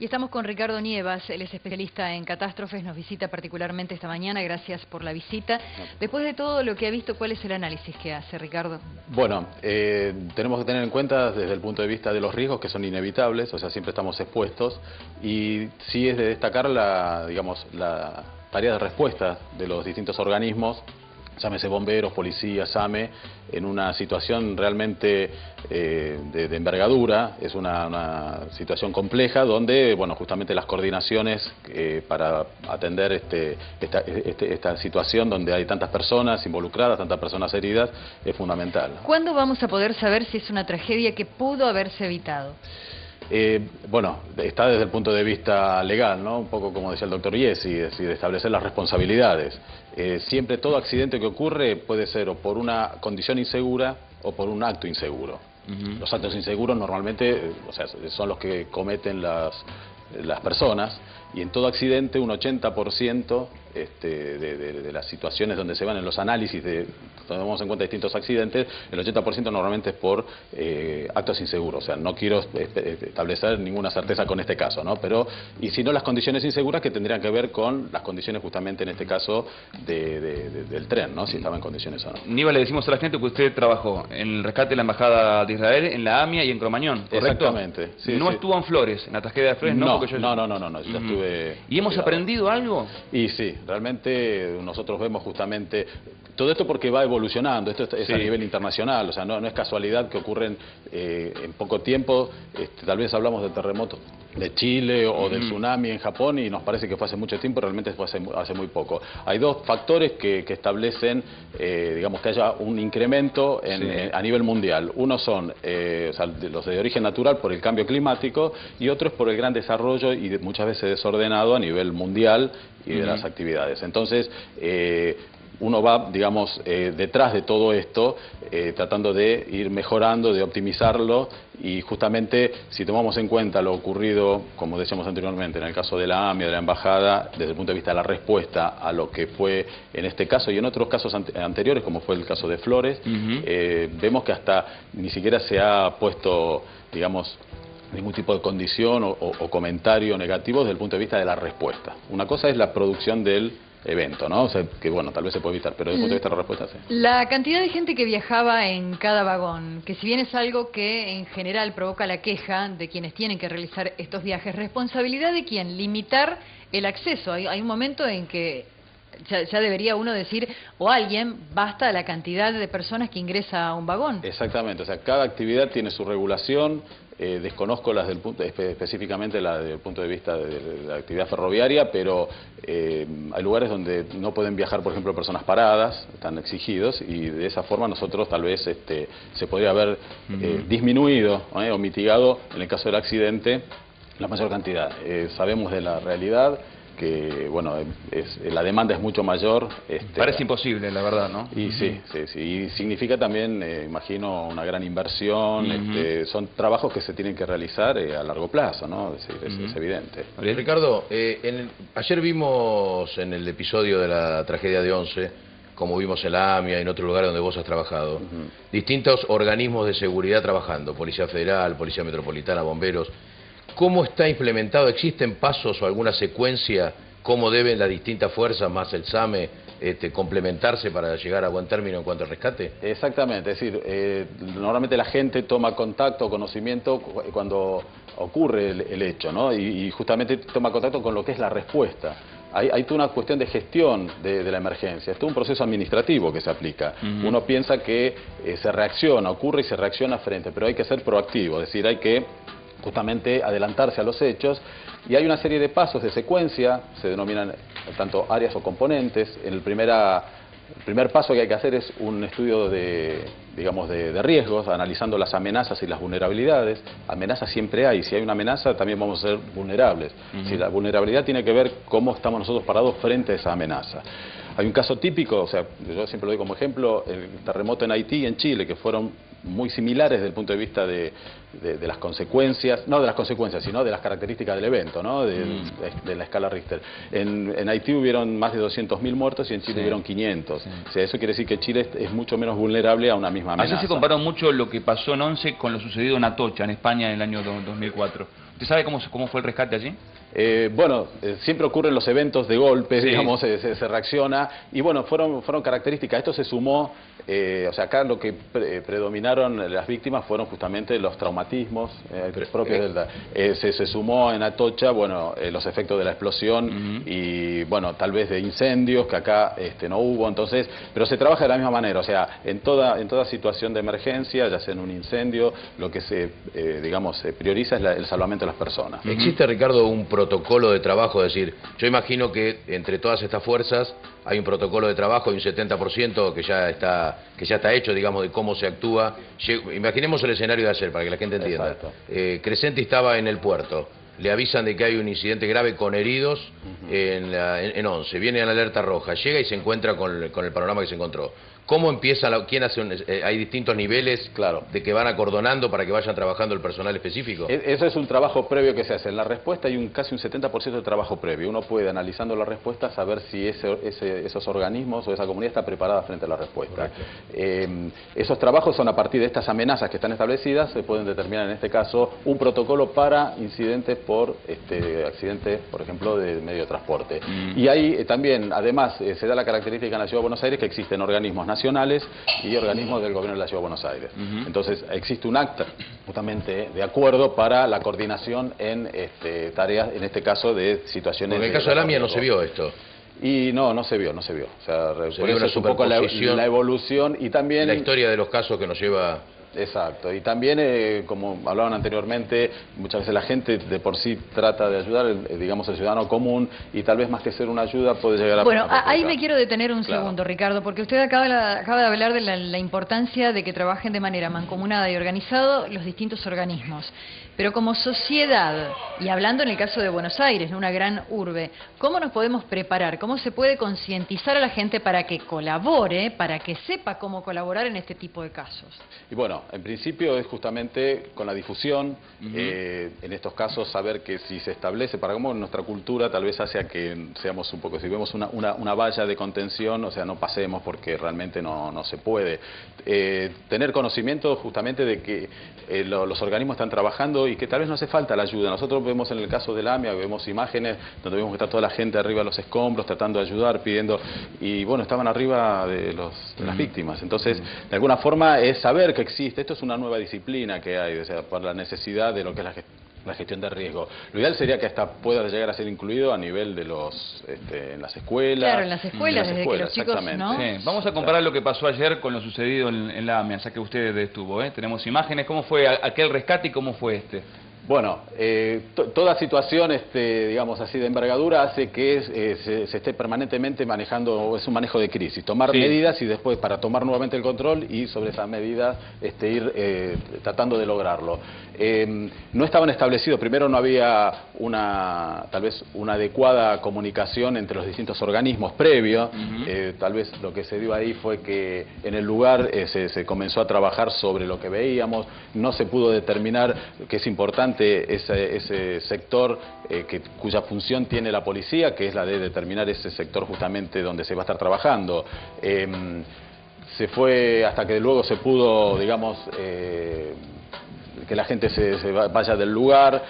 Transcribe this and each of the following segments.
Y estamos con Ricardo Nievas, él es especialista en catástrofes, nos visita particularmente esta mañana, gracias por la visita. Después de todo lo que ha visto, ¿cuál es el análisis que hace, Ricardo? Bueno, tenemos que tener en cuenta desde el punto de vista de los riesgos que son inevitables, o sea, siempre estamos expuestos, y sí es de destacar la tarea de respuesta de los distintos organismos, llámese bomberos, policías, SAME, en una situación realmente de envergadura. Es una situación compleja donde, bueno, justamente las coordinaciones para atender esta situación donde hay tantas personas involucradas, tantas personas heridas, es fundamental. ¿Cuándo vamos a poder saber si es una tragedia que pudo haberse evitado? Bueno, está desde el punto de vista legal, ¿no? Un poco como decía el doctor Yesi, es decir, establecer las responsabilidades. Siempre todo accidente que ocurre puede ser o por una condición insegura o por un acto inseguro. Los actos inseguros normalmente, o sea, son los que cometen las personas, y en todo accidente un 80% de las situaciones donde se van en los análisis, tomamos en cuenta distintos accidentes, el 80% normalmente es por actos inseguros. O sea, no quiero establecer ninguna certeza con este caso, ¿no? Pero, y si no, las condiciones inseguras que tendrían que ver con las condiciones justamente en este caso del tren, ¿no? Si estaba en condiciones o no. Nieva, le decimos a la gente que usted trabajó en el rescate de la Embajada de Israel, en la AMIA y en Cromañón, ¿correcto? Exactamente. Sí, no sí. Estuvo en Flores, en la tragedia de Flores, ¿no? No, Porque yo... no, yo estuve... ¿Y hemos aprendido algo? Y sí, realmente nosotros vemos justamente... Todo esto porque va evolucionando, esto es a nivel internacional, o sea, no es casualidad que ocurren en poco tiempo. Tal vez hablamos del terremoto de Chile o del tsunami en Japón y nos parece que fue hace mucho tiempo, realmente fue hace muy poco. Hay dos factores que establecen, digamos, que haya un incremento a nivel mundial. Uno son o sea, los de origen natural por el cambio climático, y otro es por el gran desarrollo y muchas veces desordenado a nivel mundial y de las actividades. Entonces, uno va, digamos, detrás de todo esto, tratando de ir mejorando, de optimizarlo, y justamente si tomamos en cuenta lo ocurrido, como decíamos anteriormente, en el caso de la AMIA, de la Embajada, desde el punto de vista de la respuesta a lo que fue en este caso y en otros casos anteriores, como fue el caso de Flores, vemos que hasta ni siquiera se ha puesto, digamos, ningún tipo de condición o comentario negativo desde el punto de vista de la respuesta. Una cosa es la producción del evento, ¿no? O sea, que bueno, tal vez se puede evitar, pero desde el punto de vista de la respuesta, sí. La cantidad de gente que viajaba en cada vagón, que si bien es algo que en general provoca la queja de quienes tienen que realizar estos viajes, ¿responsabilidad de quién? Limitar el acceso. Hay un momento en que ya debería uno decir, o alguien, basta la cantidad de personas que ingresa a un vagón. Exactamente, o sea, cada actividad tiene su regulación. Desconozco específicamente la del punto de vista de la actividad ferroviaria, pero hay lugares donde no pueden viajar, por ejemplo, personas paradas, están exigidos, y de esa forma nosotros tal vez se podría haber disminuido o mitigado, en el caso del accidente, la mayor cantidad. Sabemos de la realidad que, bueno, la demanda es mucho mayor. Parece imposible, la verdad, ¿no? Y sí. Y significa también, imagino, una gran inversión. Son trabajos que se tienen que realizar a largo plazo, ¿no? Es evidente. Ricardo, ayer vimos en el episodio de la tragedia de Once, como vimos en la AMIA y en otro lugar donde vos has trabajado, distintos organismos de seguridad trabajando, Policía Federal, Policía Metropolitana, Bomberos. ¿Cómo está implementado? ¿Existen pasos o alguna secuencia? ¿Cómo deben las distintas fuerzas, más el SAME, complementarse para llegar a buen término en cuanto al rescate? Exactamente, es decir, normalmente la gente toma contacto o conocimiento cuando ocurre el hecho, ¿no? Y justamente toma contacto con lo que es la respuesta. Hay toda una cuestión de gestión de la emergencia, es todo un proceso administrativo que se aplica. Uno piensa que se reacciona, ocurre y se reacciona frente, pero hay que ser proactivo, es decir, hay que justamente adelantarse a los hechos, y hay una serie de pasos de secuencia, se denominan tanto áreas o componentes. El primer paso que hay que hacer es un estudio de riesgos, analizando las amenazas y las vulnerabilidades. Amenazas siempre hay, si hay una amenaza también vamos a ser vulnerables. Si la vulnerabilidad tiene que ver cómo estamos nosotros parados frente a esa amenaza. Hay un caso típico, o sea, yo siempre lo doy como ejemplo, el terremoto en Haití y en Chile, que fueron muy similares desde el punto de vista de las consecuencias, no de las consecuencias, sino de las características del evento, ¿no? De la escala Richter. En Haití hubieron más de 200.000 muertos y en Chile hubieron 500. O sea, eso quiere decir que Chile es mucho menos vulnerable a una misma amenaza. Ayer se comparó mucho lo que pasó en Once con lo sucedido en Atocha, en España, en el año 2004. ¿Usted sabe cómo fue el rescate allí? Bueno, siempre ocurren los eventos de golpe, Sí. digamos, se reacciona, y bueno, fueron características. Esto se sumó, o sea, acá lo que predominaron las víctimas fueron justamente los traumatismos propios se sumó en Atocha, bueno, los efectos de la explosión y, bueno, tal vez de incendios, que acá no hubo, entonces, pero se trabaja de la misma manera, o sea, en toda situación de emergencia, ya sea en un incendio, lo que digamos, se prioriza es el salvamento de las personas. ¿Existe, Ricardo, un protocolo de trabajo? Es decir, yo imagino que entre todas estas fuerzas hay un protocolo de trabajo, hay un 70% que ya está hecho, digamos, de cómo se actúa. Imaginemos el escenario de ayer, para que la gente entienda. Crescenti estaba en el puerto. Le avisan de que hay un incidente grave con heridos en 11. Viene en alerta roja. Llega y se encuentra con el panorama que se encontró. ¿Cómo empieza? ¿Quién hace hay distintos niveles de que van acordonando para que vayan trabajando el personal específico? Eso es un trabajo previo que se hace. En la respuesta hay casi un 70% de trabajo previo. Uno puede, analizando la respuesta, saber si esos organismos o esa comunidad está preparada frente a la respuesta. Esos trabajos son a partir de estas amenazas que están establecidas, se pueden determinar en este caso un protocolo para incidentes por accidentes, por ejemplo, de medio de transporte. Y ahí también, además, se da la característica en la Ciudad de Buenos Aires que existen organismos nacionales y organismos del gobierno de la Ciudad de Buenos Aires. Entonces, existe un acta justamente de acuerdo para la coordinación en tareas, en este caso, de situaciones... Porque en el caso de la AMIA no se vio esto. Y no se vio. O sea, por eso es un poco la evolución y también... La historia de los casos que nos lleva... Exacto, y también, como hablaban anteriormente, muchas veces la gente de por sí trata de ayudar, digamos, el ciudadano común, y tal vez más que ser una ayuda puede llegar a... Bueno, ahí me quiero detener un segundo, Ricardo, porque usted acaba de hablar de la importancia de que trabajen de manera mancomunada y organizado los distintos organismos. Pero como sociedad, y hablando en el caso de Buenos Aires, ¿no?, una gran urbe, ¿cómo nos podemos preparar? ¿Cómo se puede concientizar a la gente para que colabore, para que sepa cómo colaborar en este tipo de casos? Y bueno, en principio es justamente con la difusión, en estos casos saber que si se establece, para cómo nuestra cultura tal vez hace a que seamos un poco, si vemos una valla de contención, o sea, no pasemos porque realmente no se puede. Tener conocimiento justamente de que los organismos están trabajando y que tal vez no hace falta la ayuda. Nosotros vemos en el caso de la AMIA, vemos imágenes donde vemos que está toda la gente arriba de los escombros, tratando de ayudar, pidiendo, y bueno, estaban arriba de las víctimas. Entonces, de alguna forma es saber que existe. Esto es una nueva disciplina que hay, o sea, por la necesidad de lo que es la gestión de riesgo. Lo ideal sería que hasta pueda llegar a ser incluido a nivel de en las escuelas. Claro, en las escuelas, desde que los chicos, ¿no? Sí. Vamos a comparar lo que pasó ayer con lo sucedido en la AMIA, ya que usted estuvo, Tenemos imágenes. ¿Cómo fue aquel rescate y cómo fue este? Bueno, toda situación, digamos así, de envergadura hace que se esté permanentemente manejando, es un manejo de crisis, tomar medidas y después para tomar nuevamente el control y sobre esas medidas ir tratando de lograrlo. No estaban establecidos, primero no había tal vez una adecuada comunicación entre los distintos organismos previo, tal vez lo que se dio ahí fue que en el lugar se comenzó a trabajar sobre lo que veíamos, no se pudo determinar, que es importante, ese sector cuya función tiene la policía, que es la de determinar ese sector justamente donde se va a estar trabajando. Se fue hasta que luego se pudo, digamos, que la gente se vaya del lugar.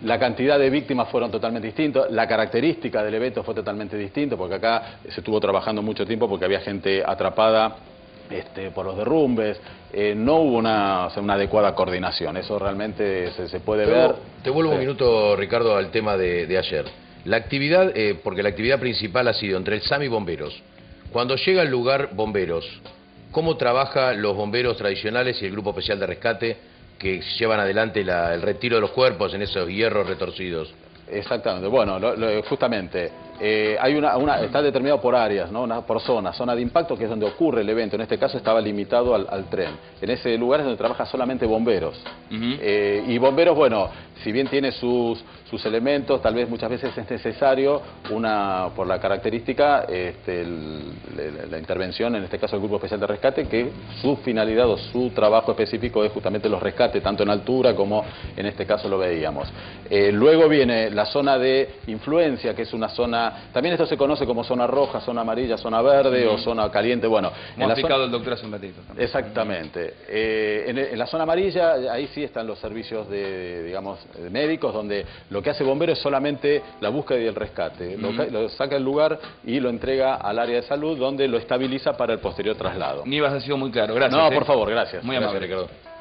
La cantidad de víctimas fueron totalmente distintas, la característica del evento fue totalmente distinta, porque acá se estuvo trabajando mucho tiempo porque había gente atrapada por los derrumbes, no hubo una adecuada coordinación, eso realmente se puede ver. Te vuelvo un minuto, Ricardo, al tema de ayer. La actividad, porque la actividad principal ha sido entre el SAM y bomberos. Cuando llega al lugar bomberos, ¿cómo trabajan los bomberos tradicionales y el grupo especial de rescate que llevan adelante el retiro de los cuerpos en esos hierros retorcidos? Exactamente, bueno, justamente hay está determinado por áreas, ¿no? Por zonas, zona de impacto, que es donde ocurre el evento. En este caso estaba limitado al tren. En ese lugar es donde trabaja solamente bomberos. Y bomberos, bueno, si bien tiene sus elementos, tal vez muchas veces es necesario por la característica, la intervención, en este caso el Grupo Especial de Rescate, que su finalidad o su trabajo específico es justamente los rescates, tanto en altura como en este caso lo veíamos. Luego viene la zona de influencia, que es una zona, también esto se conoce como zona roja, zona amarilla, zona verde o zona caliente. Bueno, como ha explicado el doctor hace un ratito. Exactamente. En la zona amarilla, ahí sí están los servicios digamos, médicos, donde lo que hace bombero es solamente la búsqueda y el rescate. Lo saca del lugar y lo entrega al área de salud, donde lo estabiliza para el posterior traslado. Nivas ha sido muy claro, gracias. No, por favor, gracias. Muy Gracias, amable. Ricardo.